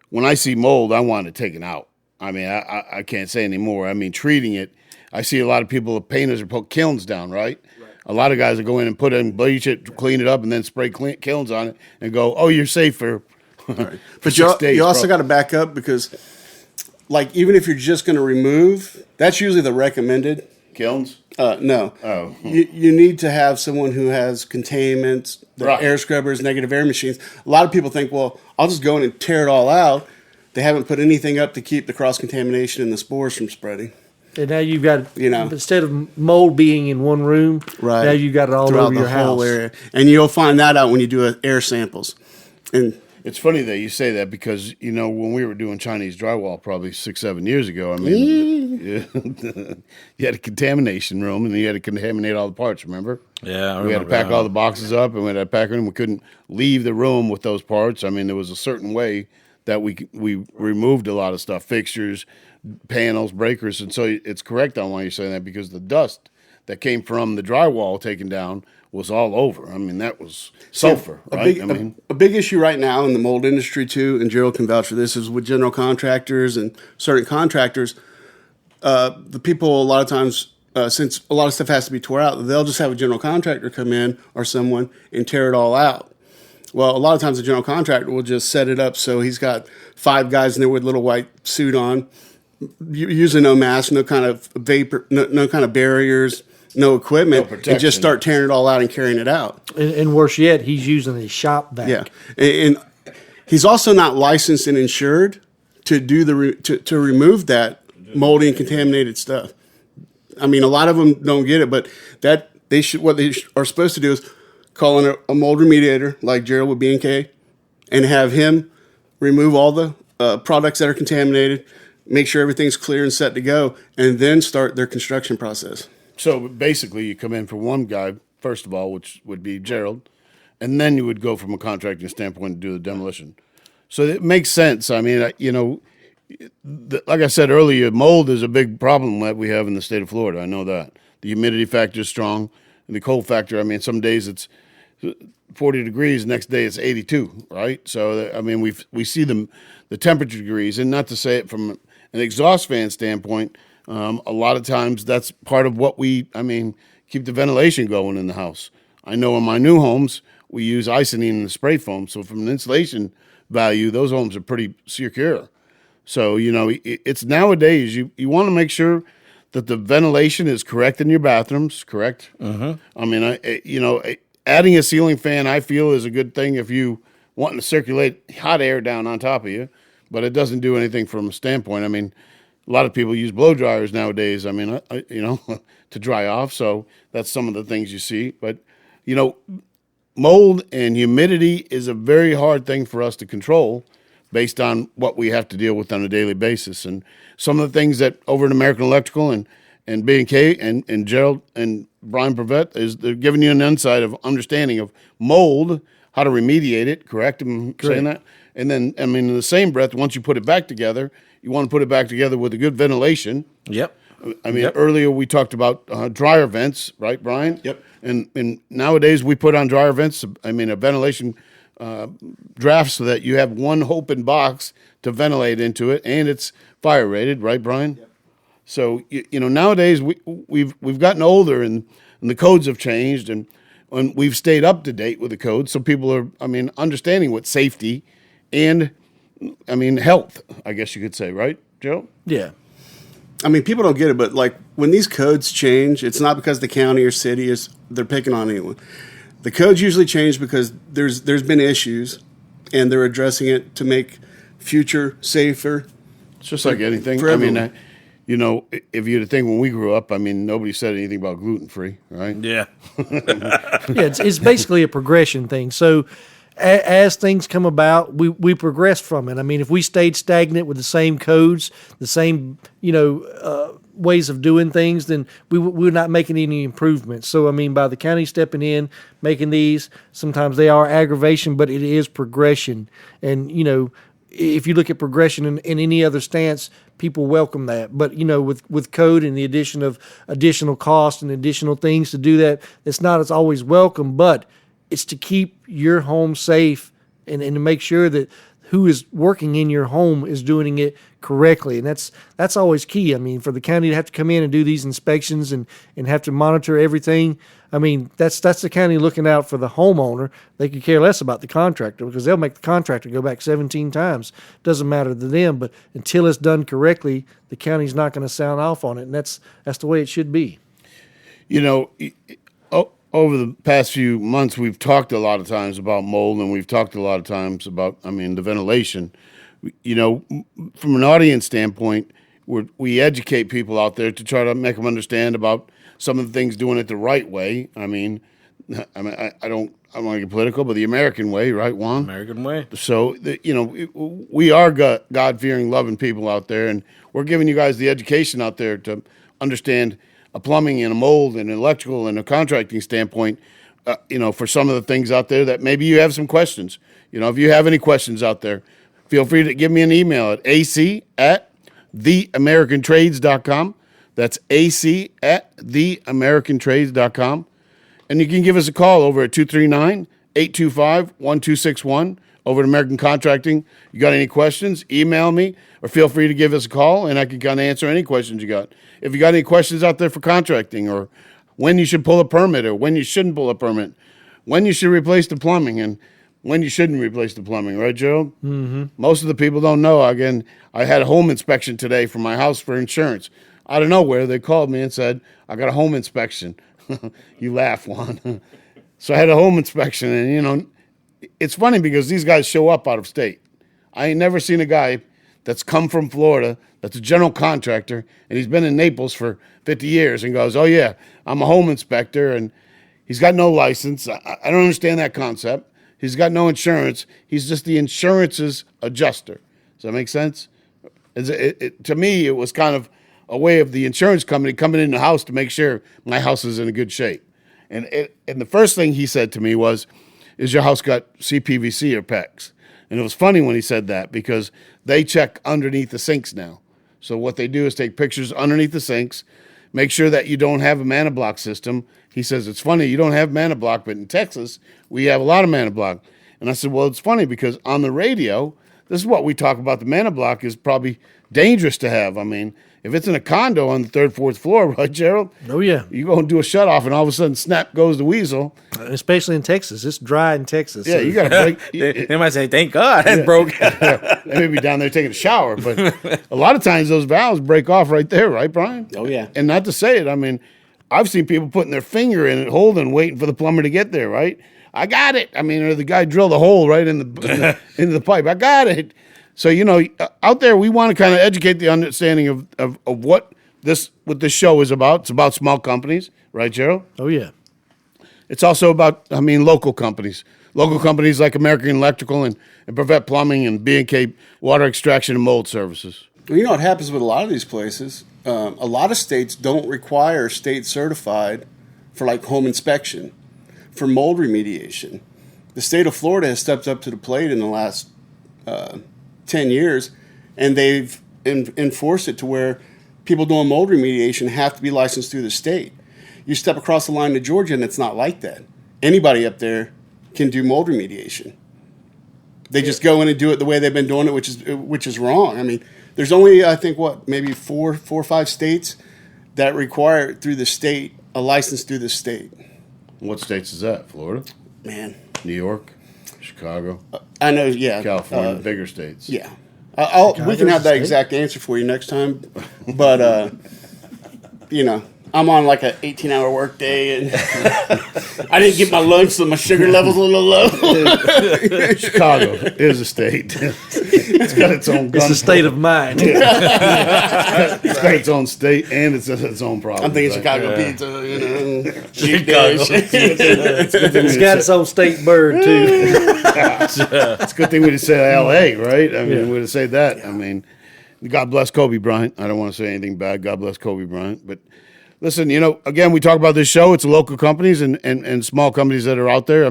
when I see mold, I want it taken out. I can't say anymore. Treating it, I see a lot of people, painters, are put kilns down, right? A lot of guys will go in and put in, bleach it, clean it up, and then spray kilns on it and go, oh, you're safe for,
right.
for
But
6 days.
You also got to back up because, even if you're just going to remove, that's usually the recommended
Kilns?
No.
Oh.
You need to have someone who has containment, the
Right.
air scrubbers, negative air machines. A lot of people think, well, I'll just go in and tear it all out. They haven't put anything up to keep the cross contamination and the spores from spreading.
And now you've got,
You know.
instead of mold being in one room, now you've got it all
throughout
over
the
your
whole
house.
area, and you'll find that out when you do air samples. And
It's funny that you say that because, when we were doing Chinese drywall probably 6-7 years ago, I mean, you had a contamination room and you had to contaminate all the parts, remember?
Yeah,
We had to pack all the boxes up and we had to pack them. We couldn't leave the room with those parts. I mean, there was a certain way that we removed a lot of stuff, fixtures, panels, breakers. And so it's correct on why you're saying that because the dust that came from the drywall taken down was all over. I mean, that was sulfur, right?
A big issue right now in the mold industry too, and Gerald can vouch for this, is with general contractors and certain contractors. The people a lot of times, since a lot of stuff has to be tore out, they'll just have a general contractor come in or someone and tear it all out. Well, a lot of times the general contractor will just set it up so he's got 5 guys in there with little white suit on, using no mask, no kind of vapor, no kind of barriers, no equipment,
No
and
protection.
just start tearing it all out and carrying it out.
And worse yet, he's using a shop vac.
Yeah, and he's also not licensed and insured to do to remove that moldy and contaminated stuff. I mean, a lot of them don't get it, but that they should. What they are supposed to do is call in a mold remediator like Gerald with B&K, and have him remove all the products that are contaminated, make sure everything's clear and set to go, and then start their construction process.
So basically, you come in for one guy, first of all, which would be Gerald, and then you would go from a contracting standpoint to do the demolition. So it makes sense. I mean, like I said earlier, mold is a big problem that we have in the state of Florida. I know that. The humidity factor is strong, and the cold factor, I mean, some days it's 40 degrees, next day it's 82, right? So, I mean, we see the temperature degrees, and not to say it from an exhaust fan standpoint, a lot of times that's part of what keep the ventilation going in the house. I know in my new homes, we use Icynene and the spray foam. So from an insulation value, those homes are pretty secure. So, it's nowadays, you want to make sure that the ventilation is correct in your bathrooms, correct? I mean, adding a ceiling fan, I feel, is a good thing if you want to circulate hot air down on top of you, but it doesn't do anything from a standpoint. I mean, a lot of people use blow dryers nowadays. I mean, to dry off. So that's some of the things you see. But, mold and humidity is a very hard thing for us to control based on what we have to deal with on a daily basis. And some of the things that over at American Electrical and B&K and Gerald and Brian Prevet is they're giving you an insight of understanding of mold, how to remediate it. Correct? I'm saying that. And then, I mean, in the same breath, once you put it back together, you want to put it back together with a good ventilation.
Yep.
I mean, earlier we talked about dryer vents, right, Brian?
Yep.
And nowadays we put on dryer vents, a ventilation draft so that you have one open box to ventilate into it, and it's fire rated, right, Brian? Yep. So, nowadays we've gotten older and the codes have changed and we've stayed up to date with the codes. So people are, understanding what safety and, health, I guess you could say, right, Joe?
Yeah.
I mean, people don't get it, but like when these codes change, it's not because the county or city they're picking on anyone. The codes usually change because there's been issues, and they're addressing it to make future safer.
It's just like anything.
For everyone.
If you think when we grew up, nobody said anything about gluten free, right?
Yeah.
Yeah, it's basically a progression thing. So as things come about, we progress from it. I mean, if we stayed stagnant with the same codes, the same ways of doing things, then we're not making any improvements. So, by the county stepping in, making these, sometimes they are aggravation, but it is progression. And, if you look at progression in any other stance, people welcome that. But, with code and the addition of additional cost and additional things to do that, it's always welcome, but it's to keep your home safe and to make sure that who is working in your home is doing it correctly. And that's always key. For the county to have to come in and do these inspections and have to monitor everything, that's the county looking out for the homeowner. They could care less about the contractor because they'll make the contractor go back 17 times. Doesn't matter to them, but until it's done correctly, the county's not going to sound off on it. And that's the way it should be.
You know, over the past few months, we've talked a lot of times about mold, and we've talked a lot of times about, the ventilation. You know, from an audience standpoint, we educate people out there to try to make them understand about some of the things, doing it the right way. I don't want to get political, but the American way, right, Juan?
American way.
So, we are God-fearing, loving people out there, and we're giving you guys the education out there to understand a plumbing and a mold and an electrical and a contracting standpoint, for some of the things out there that maybe you have some questions. If you have any questions out there, feel free to give me an email at ac@theamericantrades.com. That's ac@theamericantrades.com. And you can give us a call over at 239-825-1261 over at American Contracting. You got any questions, email me, or feel free to give us a call, and I can kind of answer any questions you got. If you got any questions out there for contracting, or when you should pull a permit, or when you shouldn't pull a permit, when you should replace the plumbing, and when you shouldn't replace the plumbing, right, Gerald? Mm-hmm. Most of the people don't know. Again, I had a home inspection today for my house for insurance. Out of nowhere, they called me and said, I got a home inspection. You laugh, Juan. So I had a home inspection, and, it's funny because these guys show up out of state. I ain't never seen a guy that's come from Florida, that's a general contractor, and he's been in Naples for 50 years and goes, oh, yeah, I'm a home inspector, and he's got no license. I don't understand that concept. He's got no insurance. He's just the insurance's adjuster. Does that make sense? To me, it was kind of a way of the insurance company coming in the house to make sure my house is in a good shape. And the first thing he said to me was, is your house got CPVC or PEX? And it was funny when he said that, because they check underneath the sinks now. So what they do is take pictures underneath the sinks, make sure that you don't have a mana block system. He says, it's funny, you don't have mana block, but in Texas, we have a lot of mana block. And I said, well, it's funny because on the radio, this is what we talk about. The mana block is probably dangerous to have. If it's in a condo on the third, fourth floor, right, Gerald?
Oh, yeah.
You go and do a shutoff, and all of a sudden, snap goes the weasel.
Especially in Texas. It's dry in Texas.
Yeah,
so.
you got to break.
They might say, thank God that broke.
They may be down there taking a shower, but a lot of times those valves break off right there, right, Brian?
Oh, yeah.
And not to say it, I've seen people putting their finger in it, holding, waiting for the plumber to get there, right? I got it. Or the guy drilled a hole right into the pipe. I got it. So, out there, we want to kind of educate the understanding of what this show is about. It's about small companies, right, Gerald?
Oh, yeah.
It's also about, local companies. Local companies like American Electrical and Brevet Plumbing and B&K Water Extraction and Mold Services.
Well, what happens with a lot of these places? A lot of states don't require state certified for like home inspection, for mold remediation. The state of Florida has stepped up to the plate in the last 10 years, and they've enforced it to where people doing mold remediation have to be licensed through the state. You step across the line to Georgia, and it's not like that. Anybody up there can do mold remediation. They just go in and do it the way they've been doing it, which is wrong. There's only, I think, maybe four or five states that require it through the state, a license through the state.
What states is that? Florida?
Man.
New York? Chicago?
I know, yeah.
California, bigger states.
Yeah. We can have that exact answer for you next time. But, I'm on like an 18-hour work day, and I didn't get my lunch, so my sugar level's a little low.
Chicago is a state. It's got its own gun.
It's a state of mind.
It's got its own state, and it's its own problem.
I'm thinking Chicago pizza,
Chicago.
It's got its own state bird, too.
It's a good thing we just said L.A., right? We'd have said that. God bless Kobe Bryant. I don't want to say anything bad. God bless Kobe Bryant. But listen, again, we talk about this show. It's local companies and small companies that are out there.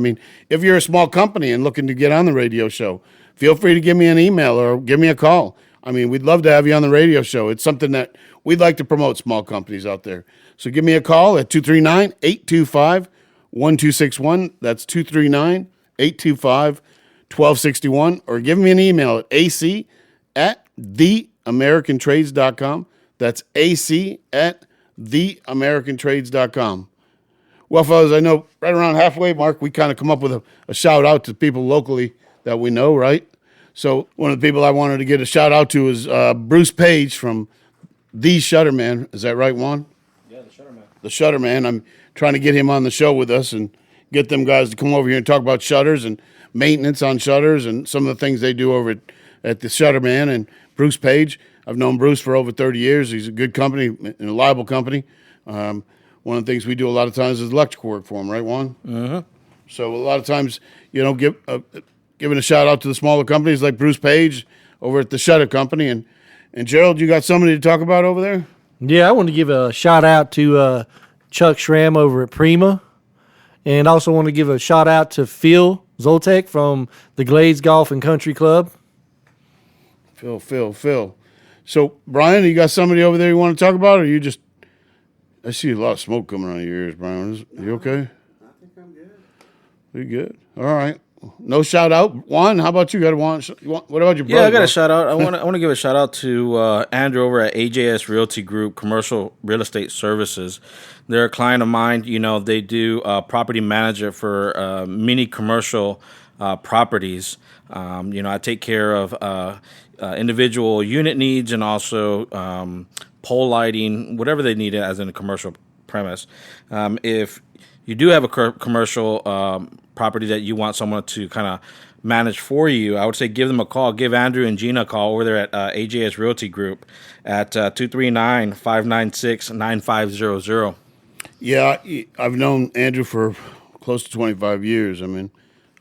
If you're a small company and looking to get on the radio show, feel free to give me an email or give me a call. We'd love to have you on the radio show. It's something that we'd like to promote, small companies out there. So give me a call at 239-825-1261. That's 239-825-1261. Or give me an email at ac@theamericantrades.com. That's ac@theamericantrades.com. Well, fellas, I know right around halfway mark, we kind of come up with a shout out to people locally that we know, right? So one of the people I wanted to get a shout out to is Bruce Page from The Shutterman. Is that right, Juan?
Yeah, the Shutterman.
the Shutter Man. I'm trying to get him on the show with us and get them guys to come over here and talk about shutters and maintenance on shutters and some of the things they do over at the Shutter Man. And Bruce Page, I've known Bruce for over 30 years. He's a good company, and a reliable company. One of the things we do a lot of times is electrical work for him, right, Juan?
Mm-hmm.
So a lot of times, giving a shout out to the smaller companies like Bruce Page over at the Shutter Company. And Gerald, you got somebody to talk about over there?
Yeah, I want to give a shout out to Chuck Schramm over at Prima. And also want to give a shout out to Phil Zoltek from the Glades Golf and Country Club.
Phil. So, Brian, you got somebody over there you want to talk about, or you just... I see a lot of smoke coming out of your ears, Brian. Are you okay?
I think I'm good.
You good? All right. No shout out. Juan, how about you? Got one? What about your brother?
Yeah, I got a shout out. I want to give a shout out to Andrew over at AJS Realty Group, Commercial Real Estate Services. They're a client of mine. You know, they do property manager for mini commercial properties. I take care of individual unit needs and also pole lighting, whatever they need as in a commercial premise. If you do have a commercial property that you want someone to kind of manage for you, I would say give them a call. Give Andrew and Gina a call over there at AJS Realty Group at 239-596-9500.
Yeah, I've known Andrew for close to 25 years. I mean,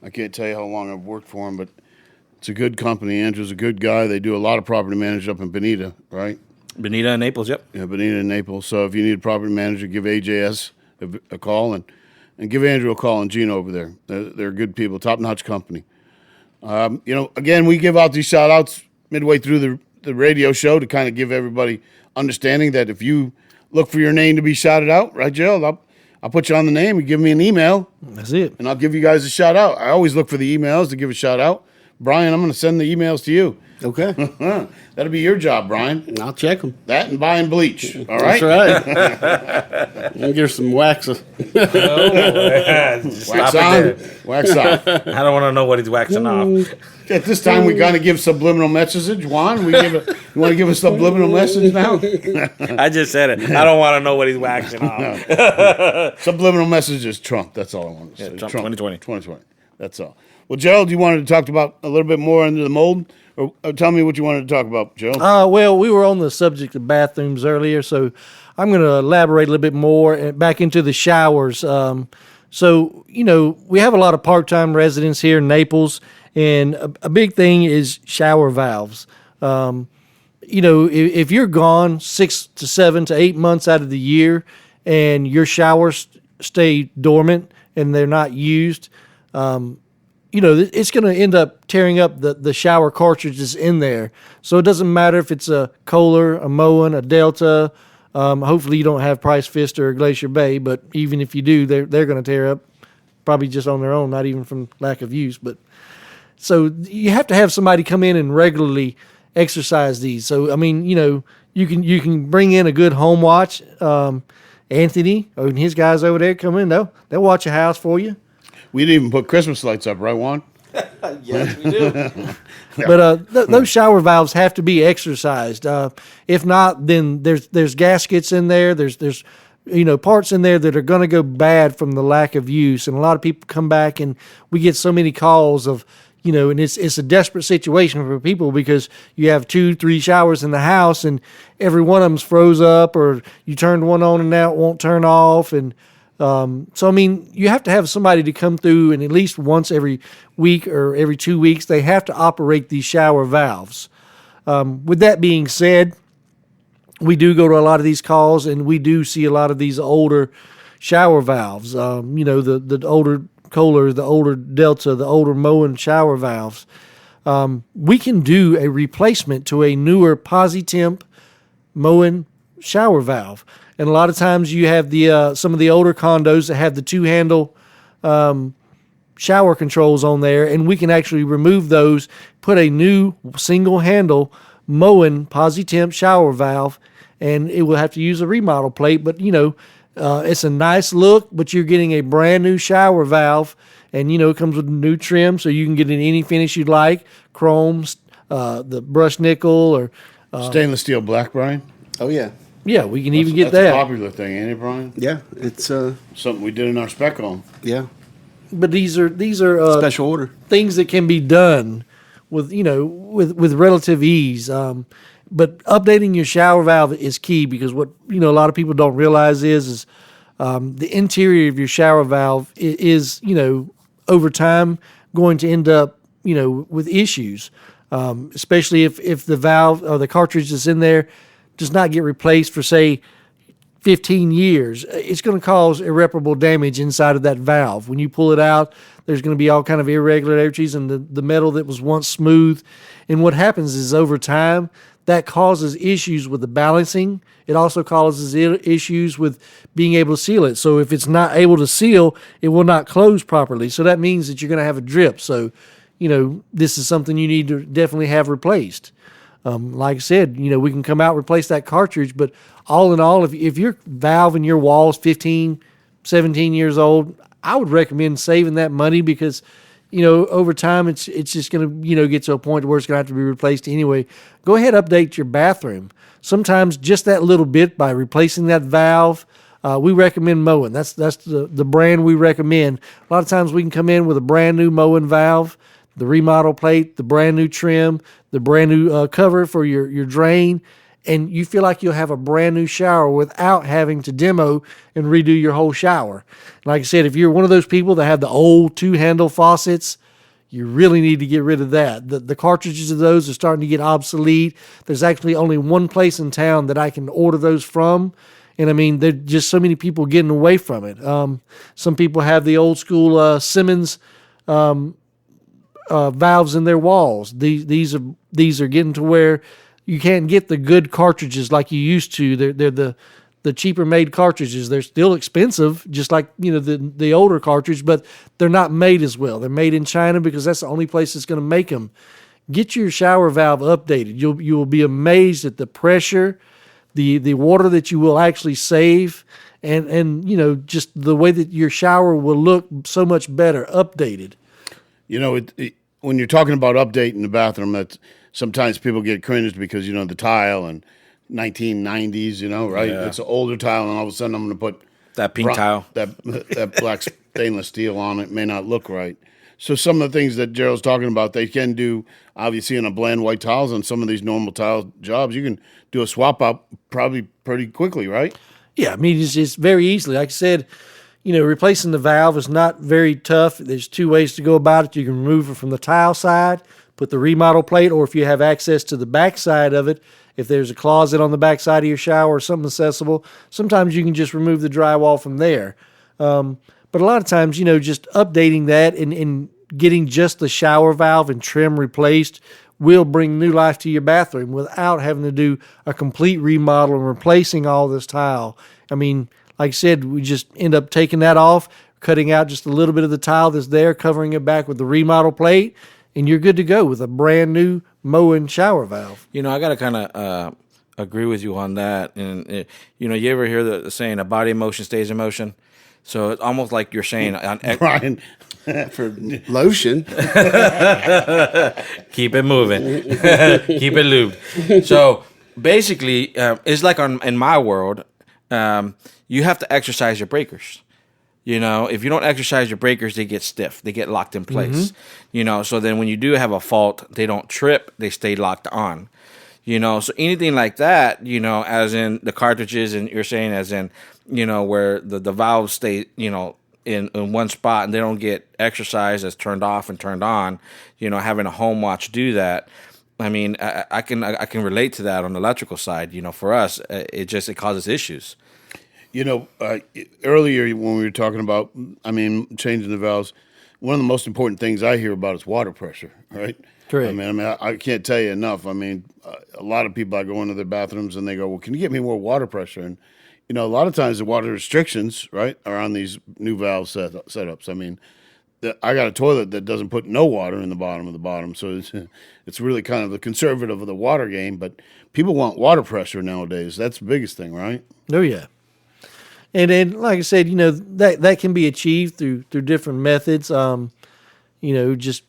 I can't tell you how long I've worked for him, but it's a good company. Andrew's a good guy. They do a lot of property management up in Bonita, right?
Bonita and Naples, yep.
Yeah, Bonita and Naples. So if you need a property manager, give AJS a call and give Andrew a call and Gina over there. They're good people, top-notch company. Again, we give out these shout-outs midway through the radio show to kind of give everybody understanding that if you look for your name to be shouted out, right, Gerald? I'll put you on the name and give me an email.
That's it.
And I'll give you guys a shout-out. I always look for the emails to give a shout-out. Brian, I'm going to send the emails to you.
Okay.
That'll be your job, Brian.
I'll check them.
That and buying bleach. All right?
That's right. I'll give some wax.
Just
Wax
stop
on,
it there.
wax off.
I don't want to know what he's waxing off.
At this time, we got to give subliminal message. Juan, you want to give a subliminal message now?
I just said it. I don't want to know what he's waxing off.
Subliminal message is Trump. That's all I want to say.
Trump 2020.
2020. That's all. Well, Gerald, you wanted to talk about a little bit more under the mold? Or tell me what you wanted to talk about, Gerald.
Well, we were on the subject of bathrooms earlier, so I'm going to elaborate a little bit more and back into the showers. We have a lot of part-time residents here in Naples, and a big thing is shower valves. If you're gone 6 to 7 to 8 months out of the year and your showers stay dormant and they're not used, it's going to end up tearing up the shower cartridges in there. So it doesn't matter if it's a Kohler, a Moen, a Delta. Hopefully you don't have Price Fist or Glacier Bay, but even if you do, they're going to tear up probably just on their own, not even from lack of use. But so you have to have somebody come in and regularly exercise these. So I mean, you can bring in a good home watch. Anthony and his guys over there come in. They'll watch a house for you.
We didn't even put Christmas lights up, right, Juan?
Yes, we do.
But those shower valves have to be exercised. If not, then there's gaskets in there. There's parts in there that are going to go bad from the lack of use. And a lot of people come back, and we get so many calls of, and it's a desperate situation for people because you have 2-3 showers in the house, and every one of them's froze up, or you turned one on and now it won't turn off, and you have to have somebody to come through, and at least once every week or every 2 weeks, they have to operate these shower valves. With that being said, we do go to a lot of these calls, and we do see a lot of these older shower valves. The older Kohler, the older Delta, the older Moen shower valves. We can do a replacement to a newer PosiTemp Moen shower valve. And a lot of times you have the some of the older condos that have the 2-handle shower controls on there, and we can actually remove those, put a new single-handle Moen PosiTemp shower valve, and it will have to use a remodel plate. But, it's a nice look, but you're getting a brand-new shower valve, and, it comes with a new trim, so you can get in any finish you'd like, chrome, the brushed nickel, or
stainless steel black, Brian?
Oh, yeah.
Yeah, we can even get
That's a
that.
popular thing, ain't it, Brian?
Yeah, it's
Something we did in our spec home.
yeah,
But these are
special order.
things that can be done with with relative ease. But updating your shower valve is key, because what a lot of people don't realize is the interior of your shower valve is over time going to end up with issues, especially if the valve or the cartridge that's in there does not get replaced for, say, 15 years. It's going to cause irreparable damage inside of that valve. When you pull it out, there's going to be all kind of irregularities in the metal that was once smooth. And what happens is, over time, that causes issues with the balancing. It also causes issues with being able to seal it. So if it's not able to seal, it will not close properly. So that means that you're going to have a drip. So, this is something you need to definitely have replaced. Like I said, we can come out, replace that cartridge, but all in all, if your valve in your wall is 15, 17 years old, I would recommend saving that money, because, over time, it's just going to, get to a point where it's going to have to be replaced anyway. Go ahead, update your bathroom. Sometimes just that little bit, by replacing that valve, we recommend Moen. That's the brand we recommend. A lot of times we can come in with a brand new Moen valve, the remodel plate, the brand new trim, the brand new cover for your drain, and you feel like you'll have a brand new shower without having to demo and redo your whole shower. Like I said, if you're one of those people that have the old 2-handle faucets, you really need to get rid of that. The cartridges of those are starting to get obsolete. There's actually only one place in town that I can order those from. And I mean, there's just so many people getting away from it. Some people have the old school Simmons valves in their walls. These are getting to where you can't get the good cartridges like you used to. They're the cheaper made cartridges. They're still expensive, just like the older cartridge, but they're not made as well. They're made in China because that's the only place that's going to make them. Get your shower valve updated. You will be amazed at the pressure, the water that you will actually save, and just the way that your shower will look so much better updated.
When you're talking about updating the bathroom, that's sometimes people get cringed because the tile and 1990s, right?
Yeah.
It's an older tile, and all of a sudden I'm going to put
That pink tile.
that black stainless steel on it. May not look right. So some of the things that Gerald's talking about, they can do obviously in a blend white tiles on some of these normal tile jobs. You can do a swap out probably pretty quickly, right?
Yeah, I mean, it's very easily. Like I said, replacing the valve is not very tough. There's 2 ways to go about it. You can remove it from the tile side, put the remodel plate, or if you have access to the back side of it, if there's a closet on the back side of your shower or something accessible, sometimes you can just remove the drywall from there. But a lot of times, just updating that and getting just the shower valve and trim replaced will bring new life to your bathroom without having to do a complete remodel and replacing all this tile. I mean, like I said, we just end up taking that off, cutting out just a little bit of the tile that's there, covering it back with the remodel plate, and you're good to go with a brand new Moen shower valve.
I got to kind of agree with you on that. And, you ever hear the saying, a body in motion stays in motion? So it's almost like you're saying on
Brian,
For lotion,
keep it moving, keep it lubed. So basically, it's like in my world, you have to exercise your breakers. If you don't exercise your breakers, they get stiff. They get locked in place. So then when you do have a fault, they don't trip. They stay locked on. So anything like that, as in the cartridges, and you're saying as in, where the valves stay, in one spot and they don't get exercised as turned off and turned on, having a home watch do that. I mean, I can relate to that on the electrical side. For us, it causes issues.
Earlier when we were talking about, changing the valves, one of the most important things I hear about is water pressure, right?
Correct.
I can't tell you enough. A lot of people, I go into their bathrooms and they go, well, can you get me more water pressure? And, a lot of times the water restrictions, right, are on these new valve setups. I got a toilet that doesn't put no water in the bottom of the bottom, so it's really kind of the conservative of the water game. But people want water pressure nowadays. That's the biggest thing, right?
Oh, yeah. And then, like I said, that can be achieved through different methods. Just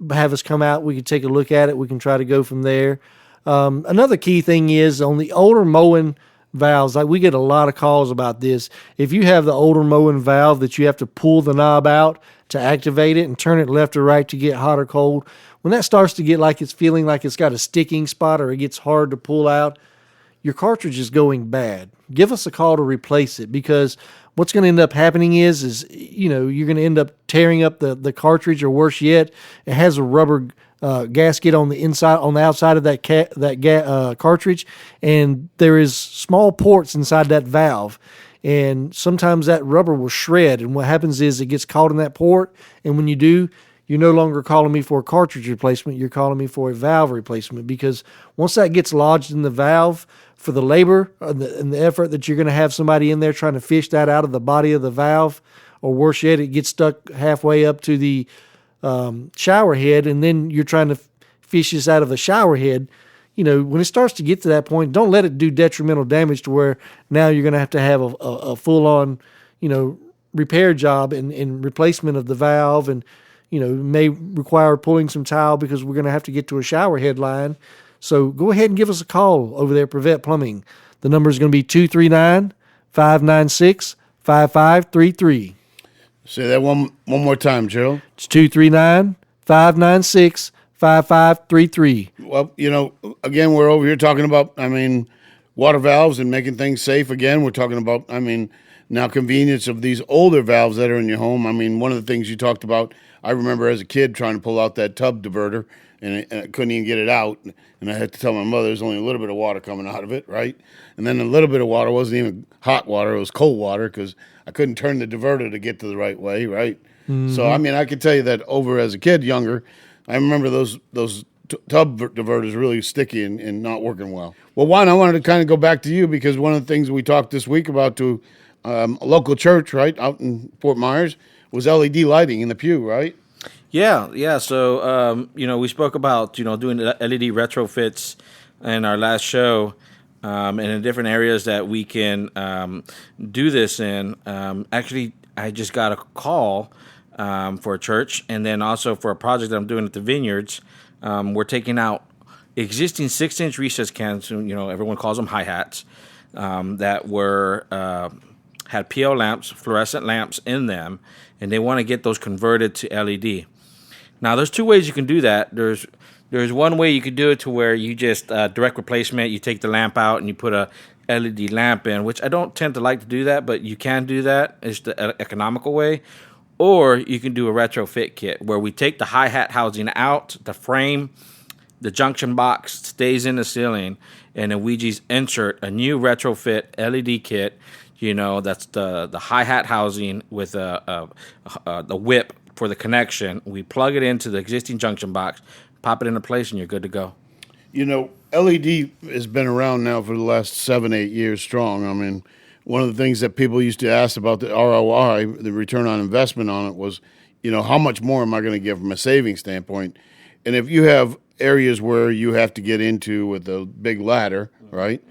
have us come out. We can take a look at it. We can try to go from there. Another key thing is on the older Moen valves. Like we get a lot of calls about this. If you have the older mowing valve that you have to pull the knob out to activate it and turn it left or right to get hot or cold, when that starts to get like it's feeling like it's got a sticking spot or it gets hard to pull out, your cartridge is going bad. Give us a call to replace it, because what's going to end up happening is you're going to end up tearing up the cartridge, or worse yet, it has a rubber gasket on the outside of that cartridge, and there is small ports inside that valve, and sometimes that rubber will shred, and what happens is it gets caught in that port, and when you do, you're no longer calling me for a cartridge replacement, you're calling me for a valve replacement, because once that gets lodged in the valve, for the labor and the effort that you're going to have somebody in there trying to fish that out of the body of the valve, or worse yet, it gets stuck halfway up to the shower head, and then you're trying to fish this out of the shower head. When it starts to get to that point, don't let it do detrimental damage to where now you're going to have a full-on, repair job and replacement of the valve, and may require pulling some tile because we're going to have to get to a shower head line. So go ahead and give us a call over there at Prevette Plumbing. The number is going to be 239-596-5533.
Say that one more time, Gerald.
It's 239-596-5533.
Well, again, we're over here talking about, water valves and making things safe. Again, we're talking about, now convenience of these older valves that are in your home. One of the things you talked about, I remember as a kid trying to pull out that tub diverter, and I couldn't even get it out. And I had to tell my mother there's only a little bit of water coming out of it, right? And then a little bit of water wasn't even hot water, it was cold water, because I couldn't turn the diverter to get to the right way, right? Mm-hmm. So, I could tell you that over as a kid, younger, I remember those tub diverters really sticky and not working well. Well, Juan, I wanted to kind of go back to you, because one of the things we talked this week about to a local church, right, out in Fort Myers, was LED lighting in the pew, right?
Yeah. So, we spoke about, doing LED retrofits in our last show, and in different areas that we can do this in. Actually, I just got a call for a church, and then also for a project that I'm doing at the Vineyards. We're taking out existing 6-inch recess cans, everyone calls them hi-hats, that had PO lamps, fluorescent lamps in them, and they want to get those converted to LED. Now, there's two ways you can do that. There's one way you could do it to where you just direct replacement. You take the lamp out and you put a LED lamp in, which I don't tend to like to do that, but you can do that. It's the economical way. Or you can do a retrofit kit where we take the hi-hat housing out, the frame, the junction box stays in the ceiling, and then we just insert a new retrofit LED kit. That's the hi-hat housing with the whip for the connection. We plug it into the existing junction box, pop it into place, and you're good to go.
LED has been around now for the last 7-8 years strong. One of the things that people used to ask about the ROI, the return on investment on it, was, how much more am I going to get from a savings standpoint? And if you have areas where you have to get into with a big ladder, right?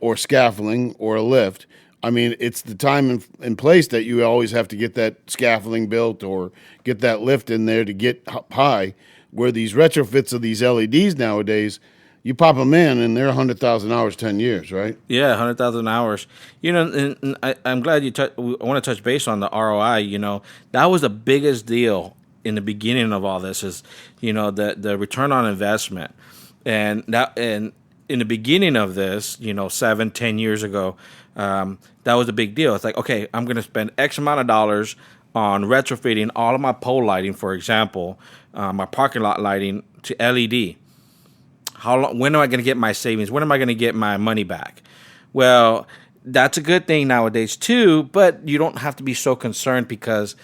Or scaffolding or a lift, it's the time and place that you always have to get that scaffolding built or get that lift in there to get high, where these retrofits of these LEDs nowadays, you pop them in and they're 100,000 hours, 10 years, right?
Yeah, 100,000 hours. And I'm glad I want to touch base on the ROI. That was the biggest deal in the beginning of all this is, the return on investment. And in the beginning of this, 7-10 years ago, that was a big deal. It's like, okay, I'm going to spend X amount of dollars on retrofitting all of my pole lighting, for example, my parking lot lighting to LED. When am I going to get my savings? When am I going to get my money back? Well, that's a good thing nowadays too, but you don't have to be so concerned because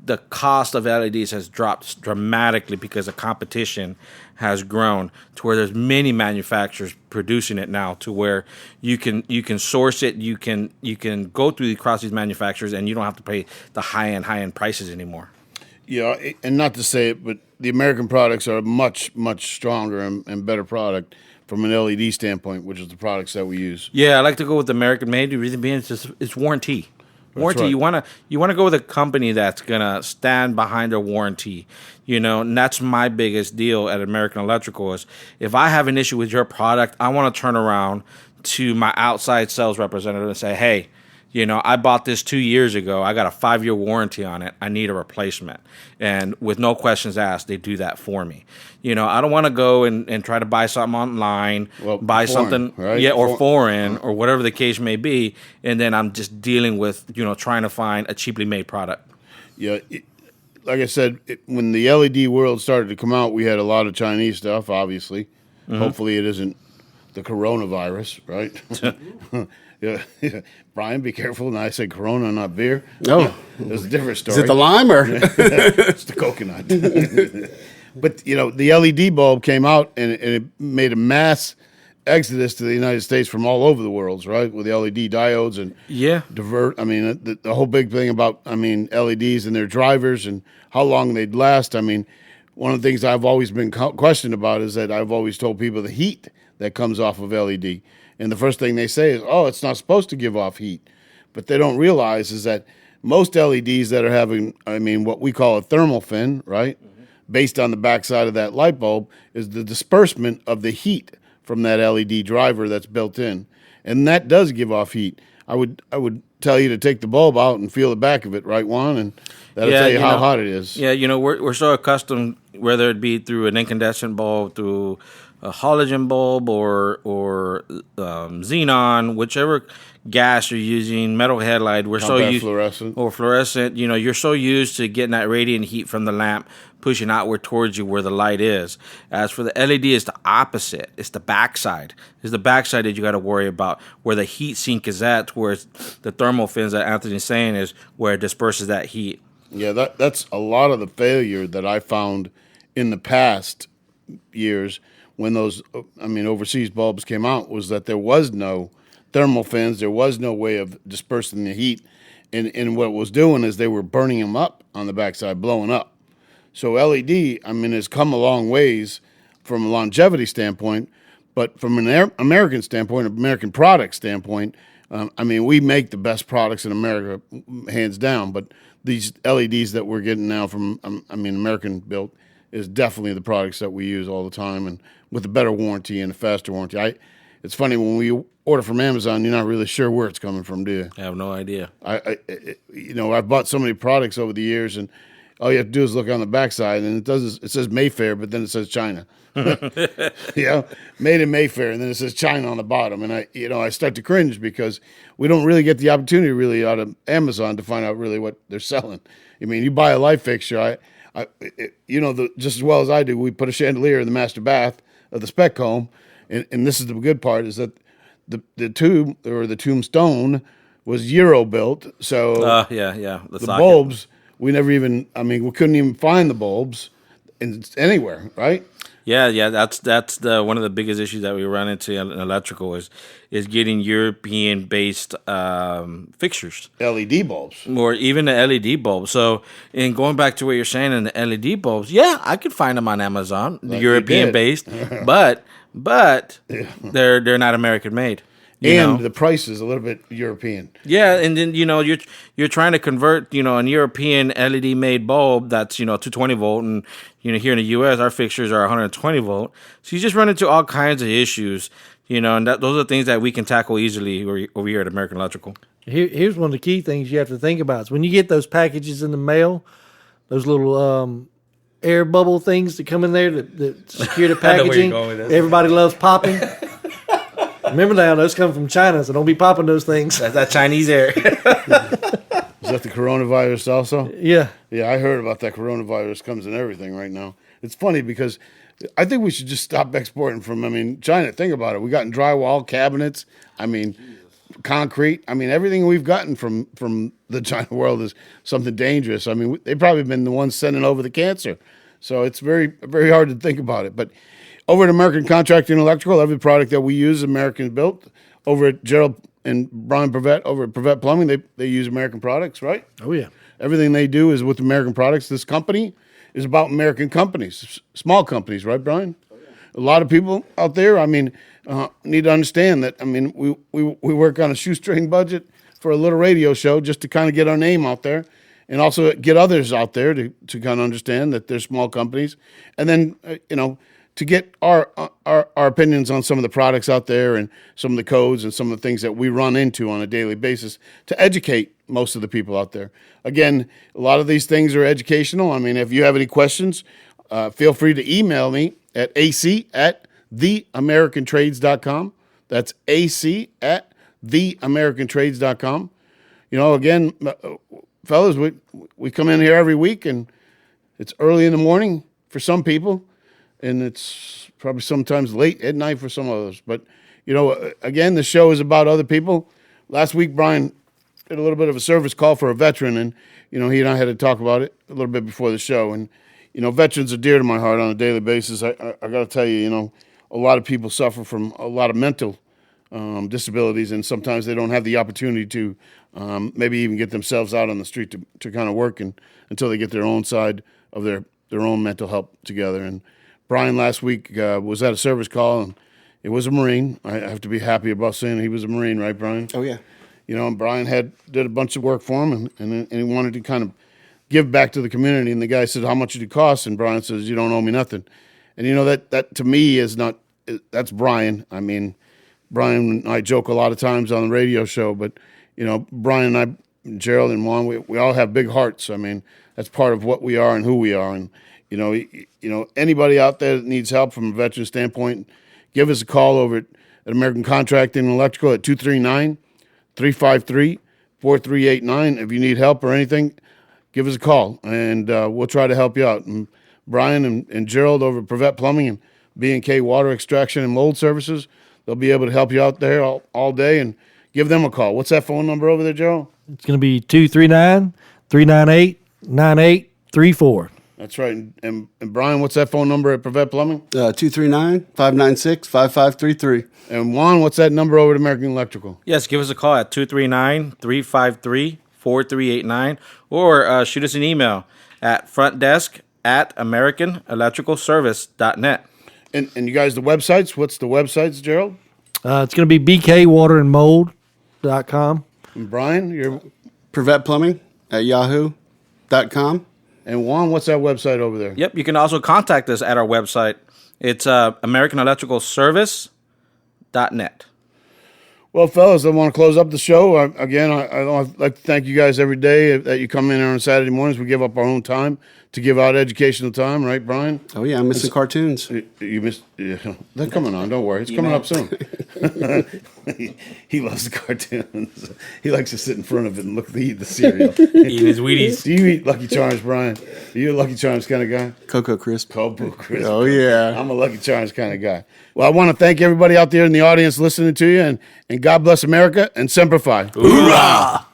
the cost of LEDs has dropped dramatically because the competition has grown to where there's many manufacturers producing it now to where you can source it, you can go across these manufacturers and you don't have to pay the high-end prices anymore.
Yeah, and not to say it, but the American products are a much, much stronger and better product from an LED standpoint, which is the products that we use.
Yeah, I like to go with American made. The reason being it's warranty. Warranty. Right. You wanna go with a company that's gonna stand behind their warranty. And that's my biggest deal at American Electrical is if I have an issue with your product, I want to turn around to my outside sales representative and say, hey, I bought this 2 years ago. I got a 5-year warranty on it. I need a replacement. And with no questions asked, they do that for me. I don't want to go and try to buy something online, buy something,
right?
Yeah, or foreign, or whatever the case may be, and then I'm just dealing with, trying to find a cheaply made product.
Yeah, like I said, when the LED world started to come out, we had a lot of Chinese stuff, obviously. Mm-hmm. Hopefully it isn't the coronavirus, right? Yeah. Brian, be careful. And I said Corona, not beer.
Oh.
There's a different story.
Is it the lime or?
It's the coconut. But, the LED bulb came out and it made a mass exodus to the United States from all over the world, right? With the LED diodes and divert. I mean, the whole big thing about, LEDs and their drivers and how long they'd last. I mean, one of the things I've always been questioned about is that I've always told people the heat that comes off of LED. And the first thing they say is, oh, it's not supposed to give off heat. But they don't realize is that most LEDs that are having, what we call a thermal fin, right, based on the backside of that light bulb, is the disbursement of the heat from that LED driver that's built in. And that does give off heat. I would tell you to take the bulb out and feel the back of it, right, Juan? And that'll tell you how hot it is.
Yeah, we're so accustomed, whether it be through an incandescent bulb, through a halogen bulb or xenon, whichever gas you're using, metal headlight, we're so used fluorescent. You're so used to getting that radiant heat from the lamp pushing outward towards you where the light is. As for the LED, it's the opposite. It's the backside. It's the backside that you got to worry about, where the heat sink is at, where the thermal fins that Anthony's saying is where it disperses that heat.
Yeah, that's a lot of the failure that I found in the past years when those, overseas bulbs came out, was that there was no thermal fins, there was no way of dispersing the heat, and what it was doing is they were burning them up on the backside, blowing up. So LED, has come a long ways from a longevity standpoint, but from an American standpoint, American product standpoint, we make the best products in America, hands down, but these LEDs that we're getting now from, American built, is definitely the products that we use all the time, and with a better warranty and a faster warranty. It's funny, when we order from Amazon, you're not really sure where it's coming from, do you?
I have no idea.
I've bought so many products over the years, and all you have to do is look on the backside, and it says Mayfair, but then it says China. Made in Mayfair, and then it says China on the bottom, and I start to cringe because we don't really get the opportunity really out of Amazon to find out really what they're selling. You buy a light fixture, just as well as I do, we put a chandelier in the master bath of the spec home, and this is the good part, is that the tube or the tombstone was Euro built, so the bulbs we never even we couldn't even find the bulbs anywhere, right?
Yeah, that's the one of the biggest issues that we run into in electrical is getting European based fixtures,
LED bulbs,
or even the LED bulbs. So, in going back to what you're saying in the LED bulbs, yeah, I could find them on Amazon, European based, but they're not American made.
The price is a little bit European.
Yeah, and then you're trying to convert an European LED made bulb that's 220 volt, and here in the U.S. our fixtures are 120 volt. So you just run into all kinds of issues, and those are things that we can tackle easily over here at American Electrical.
Here's one of the key things you have to think about is when you get those packages in the mail, those little air bubble things that come in there that secure the packaging. Everybody loves popping. Remember now, those come from China, so don't be popping those things.
That's that Chinese air.
Is that the coronavirus also?
Yeah.
Yeah, I heard about that. Coronavirus comes in everything right now. It's funny because I think we should just stop exporting from, China. Think about it. We got in drywall, cabinets, concrete. Everything we've gotten from the China world is something dangerous. They've probably been the ones sending over the cancer. So it's very, very hard to think about it. But over at American Contracting Electrical, every product that we use is American built. Over at Gerald and Brian Prevet, over at Prevet Plumbing, they use American products, right?
Oh, yeah. Everything
they do is with American products. This company is about American companies, small companies, right, Brian? Oh, yeah. A lot of people out there, need to understand that, we work on a shoestring budget for a little radio show just to kind of get our name out there, and also get others out there to kind of understand that they're small companies. And then, to get our opinions on some of the products out there and some of the codes and some of the things that we run into on a daily basis to educate most of the people out there. Again, a lot of these things are educational. I mean, if you have any questions, feel free to email me at ac@theamericantrades.com. That's ac@theamericantrades.com. You know, again, fellas, we come in here every week, and it's early in the morning for some people, and it's probably sometimes late at night for some others. But, you know, again, the show is about other people. Last week, Brian did a little bit of a service call for a veteran, and, you know, he and I had to talk about it a little bit before the show. And, you know, veterans are dear to my heart on a daily basis. I got to tell you, you know, a lot of people suffer from a lot of mental disabilities, and sometimes they don't have the opportunity to maybe even get themselves out on the street to kind of work until they get their own side of their own mental health together. And Brian last week was at a service call, and it was a Marine. I have to be happy about saying he was a Marine, right, Brian?
Oh, yeah.
You know, and Brian did a bunch of work for him, and he wanted to kind of give back to the community. And the guy said, "How much did it cost?" And Brian says, "You don't owe me nothing." And, you know, that to me is not – that's Brian. I mean, Brian and I joke a lot of times on the radio show, but, you know, Brian and I, Gerald and Juan, we all have big hearts. I mean, that's part of what we are and who we are. And, you know, anybody out there that needs help from a veteran standpoint, give us a call over at American Contracting and Electrical at 239-353-4389. If you need help or anything, give us a call, and we'll try to help you out. And Brian and Gerald over at Privet Plumbing and B&K Water Extraction and Mold Services, they'll be able to help you out there all day, and give them a call. What's that phone number over there, Joe?
It's going to be 239-398-9834.
That's right. And Brian, what's that phone number at Privet Plumbing?
239-596-5533.
And Juan, what's that number over at American Electrical?
Yes, give us a call at 239-353-4389, or shoot us an email at frontdesk@americanelectricalservice.net.
And you guys, the websites, what's the websites, Gerald?
It's going to be bkwaterandmold.com.
And Brian, you're...
Privet Plumbing at yahoo.com.
And Juan, what's that website over there?
Yep, you can also contact us at our website. It's americanelectricalservice.net.
Well, fellas, I want to close up the show. Again, I'd like to thank you guys every day that you come in here on Saturday mornings. We give up our own time to give out educational time, right, Brian?
Oh, yeah, I'm missing cartoons.
You missed. Yeah, they're coming on. Don't worry, it's coming up soon. He loves the cartoons. He likes to sit in front of it and eat the cereal.
Eating his Wheaties.
Do you eat Lucky Charms, Brian? Are you a Lucky Charms kind of guy?
Cocoa Crisp.
Cocoa Crisp.
Oh, yeah.
I'm a Lucky Charms kind of guy. Well, I want to thank everybody out there in the audience listening to you, and God bless America and Semper Fi.
Hoorah!